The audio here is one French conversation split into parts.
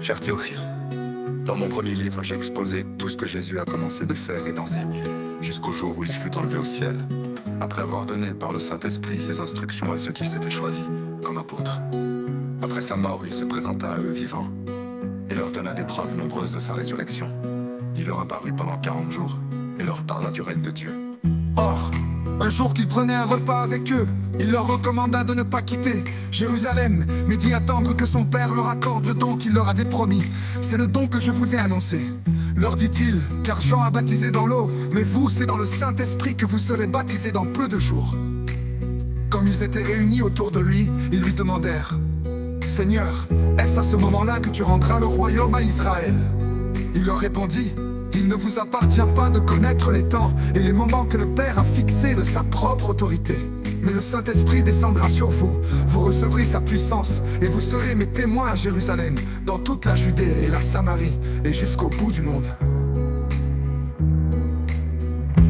Cher Théophile, dans mon premier livre, j'ai exposé tout ce que Jésus a commencé de faire et d'enseigner, jusqu'au jour où il fut enlevé au ciel, après avoir donné par le Saint-Esprit ses instructions à ceux qu'il s'était choisis comme apôtres. Après sa mort, il se présenta à eux vivants et leur donna des preuves nombreuses de sa résurrection. Il leur apparut pendant 40 jours et leur parla du règne de Dieu. Or, un jour qu'il prenait un repas avec eux, il leur recommanda de ne pas quitter Jérusalem, mais d'y attendre que son Père leur accorde le don qu'il leur avait promis. C'est le don que je vous ai annoncé, leur dit-il, car Jean a baptisé dans l'eau, mais vous, c'est dans le Saint-Esprit que vous serez baptisés dans peu de jours. Comme ils étaient réunis autour de lui, ils lui demandèrent: Seigneur, est-ce à ce moment-là que tu rendras le royaume à Israël? Il leur répondit: Il ne vous appartient pas de connaître les temps et les moments que le Père a fixés de sa propre autorité. Mais le Saint-Esprit descendra sur vous, vous recevrez sa puissance, et vous serez mes témoins à Jérusalem, dans toute la Judée et la Samarie, et jusqu'au bout du monde.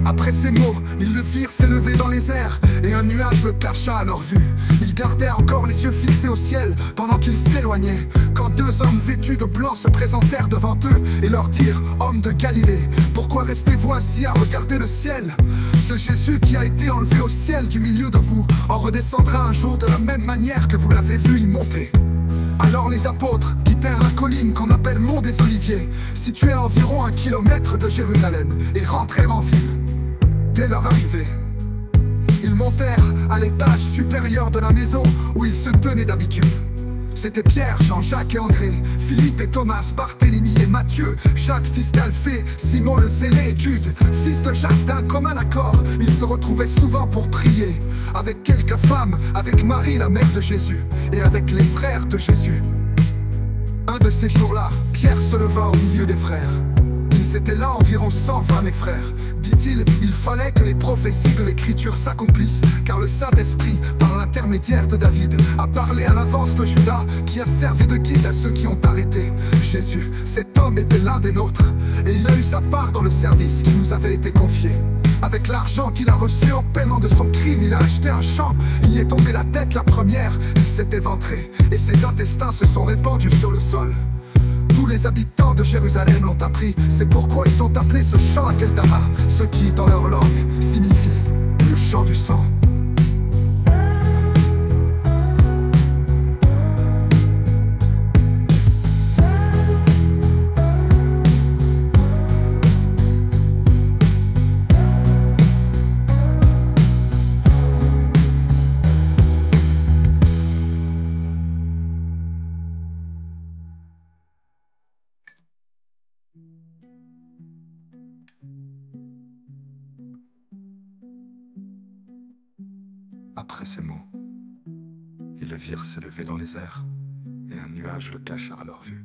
Après ces mots, ils le firent s'élever dans les airs, et un nuage le cacha à leur vue. Ils gardaient encore les yeux fixés au ciel, pendant qu'ils s'éloignaient, quand deux hommes vêtus de blanc se présentèrent devant eux, et leur dirent: Hommes de Galilée, pourquoi restez-vous assis à regarder le ciel? Ce Jésus qui a été enlevé au ciel du milieu de vous, en redescendra un jour de la même manière que vous l'avez vu y monter. Alors les apôtres quittèrent la colline qu'on appelle Mont des Oliviers, située à environ 1 kilomètre de Jérusalem, et rentrèrent en ville. Dès leur arrivée, ils montèrent à l'étage supérieur de la maison où ils se tenaient d'habitude. C'étaient Pierre, Jean, Jacques et André, Philippe et Thomas, Barthélemy et Matthieu, Jacques fils d'Alphée, Simon le Zélé et Jude, fils de Jacques. D'un commun accord, ils se retrouvaient souvent pour prier, avec quelques femmes, avec Marie la mère de Jésus, et avec les frères de Jésus. Un de ces jours-là, Pierre se leva au milieu des frères. Ils étaient là environ 120 mes frères. Dit-il, il fallait que les prophéties de l'Écriture s'accomplissent, car le Saint-Esprit, par l'intermédiaire de David, a parlé à l'avance de Judas, qui a servi de guide à ceux qui ont arrêté Jésus. Cet homme était l'un des nôtres, et il a eu sa part dans le service qui nous avait été confié. Avec l'argent qu'il a reçu en paiement de son crime, il a acheté un champ. Il y est tombé la tête la première, il s'est éventré, et ses intestins se sont répandus sur le sol. Tous les habitants de Jérusalem l'ont appris, c'est pourquoi ils ont appelé ce champ Akeldama, ce qui, dans leur langue, signifie le champ du sang. Après ces mots, ils le virent s'élever dans les airs, et un nuage le cacha à leur vue.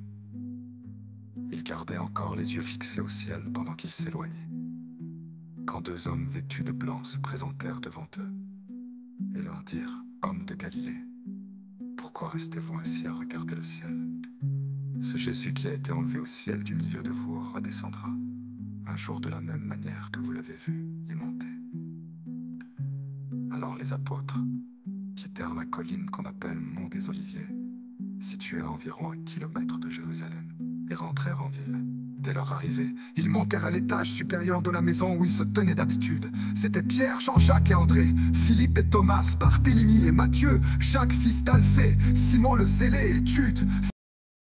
Ils gardaient encore les yeux fixés au ciel pendant qu'ils s'éloignaient, quand deux hommes vêtus de blanc se présentèrent devant eux, et leur dirent: Hommes de Galilée, pourquoi restez-vous assis à regarder le ciel? Ce Jésus qui a été enlevé au ciel du milieu de vous redescendra, un jour de la même manière que vous l'avez vu y monter. Alors les apôtres quittèrent la colline qu'on appelle Mont des Oliviers, située à environ 1 kilomètre de Jérusalem, et rentrèrent en ville. Dès leur arrivée, ils montèrent à l'étage supérieur de la maison où ils se tenaient d'habitude. C'étaient Pierre, Jean, Jacques et André, Philippe et Thomas, Barthélemy et Matthieu, Jacques fils d'Alphée, Simon le Zélé et Jude,